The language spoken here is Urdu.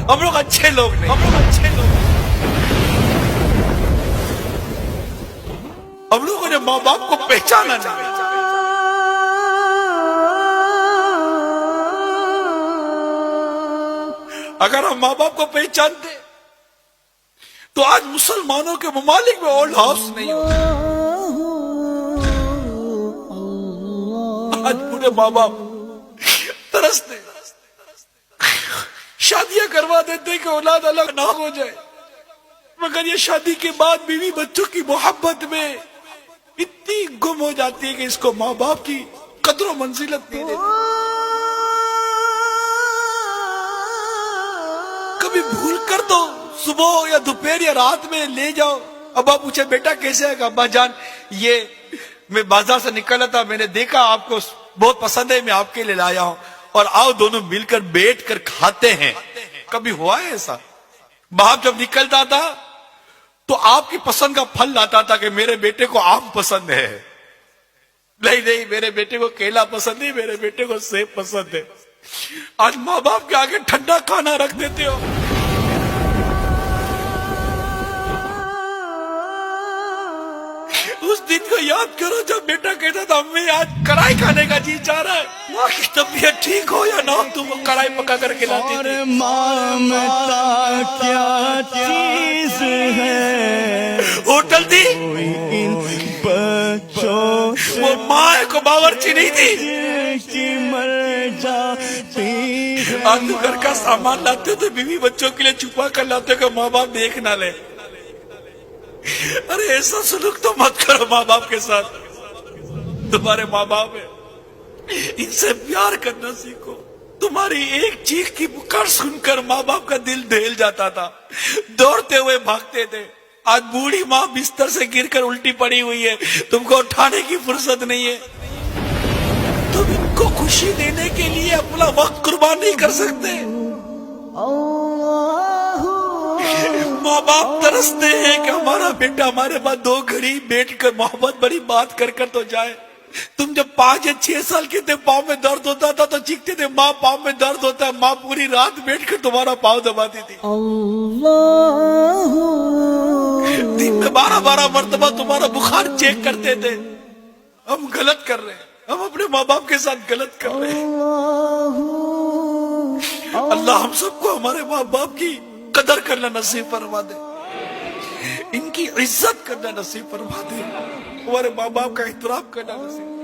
ہم لوگ اچھے لوگ نہیں، ہم لوگ اچھے لوگ نہیں۔ ہم لوگوں نے ماں باپ کو پہچانا نہیں۔ اگر ہم ماں باپ کو پہچانتے تو آج مسلمانوں کے ممالک میں اولڈ ہاؤس نہیں ہوتا۔ آج پورے ماں باپ ترستے شادیاں کروا دیتے کہ اولاد الگ نہ ہو جائے، مگر یہ شادی کے بعد بیوی بچوں کی محبت میں اتنی گم ہو جاتی ہے کہ اس کو ماں باپ کی قدر و منزلت نہیں دیتی۔ کبھی بھول کر تو صبح یا دوپہر یا رات میں لے جاؤ، ابا پوچھے بیٹا کیسے ہے؟ ابا جان یہ میں بازار سے نکلا تھا، میں نے دیکھا آپ کو بہت پسند ہے، میں آپ کے لیے لایا ہوں، اور آؤ دونوں مل کر بیٹھ کر کھاتے ہیں۔ کبھی ہوا ہے ایسا؟ باپ جب نکلتا تھا تو آپ کی پسند کا پھل لاتا تھا کہ میرے بیٹے کو آم پسند ہے، نہیں میرے بیٹے کو کیلا پسند ہے، میرے بیٹے کو سیب پسند ہے۔ آج ماں باپ کے آگے ٹھنڈا کھانا رکھ دیتے ہو۔ اس دن کو یاد کرو جب بیٹا کہتا تھا امی آج کڑھائی کھانے کا جی چاہ رہا ہے، ماں کی طبیعت ٹھیک ہو یا نہ ہو تم کڑھائی پکا کر کھلاتی تھی۔ اور مامتا کیا چیز ہے، ہوٹل تھی ان بچوں وہ ماں کو باورچی نہیں تھی۔ کی مر جاتی ہے۔ آج تو گھر کا سامان لاتے تو بیوی بچوں کے لیے چھپا کر لاتے کہ ماں باپ دیکھ نہ لے۔ ارے ایسا سلوک تو مت کرو ماں باپ کے ساتھ، تمہارے ماں باپ ہیں، ان سے پیار کرنا سیکھو۔ تمہاری ایک چیخ کی پکار سن کر ماں باپ کا دل دہل جاتا تھا، دوڑتے ہوئے بھاگتے تھے۔ آج بوڑھی ماں بستر سے گر کر الٹی پڑی ہوئی ہے، تم کو اٹھانے کی فرصت نہیں ہے۔ تم ان کو خوشی دینے کے لیے اپنا وقت قربان نہیں کر سکتے۔ ماں باپ ترستے ہیں کہ ہمارا بیٹا ہمارے پاس دو گھڑی بیٹھ کر محبت بڑی بات کر کر تو جائے۔ تم جب 5 یا 6 سال کے تھے، پاؤں میں درد ہوتا تھا تو چیختے تھے ماں پاؤں میں درد ہوتا ہے، ماں پوری رات بیٹھ کر تمہارا پاؤں دباتی تھی۔ دن میں 12 مرتبہ تمہارا بخار چیک کرتے تھے۔ ہم غلط کر رہے ہیں، ہم اپنے ماں باپ کے ساتھ غلط کر رہے ہیں۔ اللہ ہم سب کو ہمارے ماں باپ کی قدر کرنا نصیب فرما دے، ان کی عزت کرنا نصیب فرما دے، ہمارے ماں باپ کا احترام کرنا نصیب۔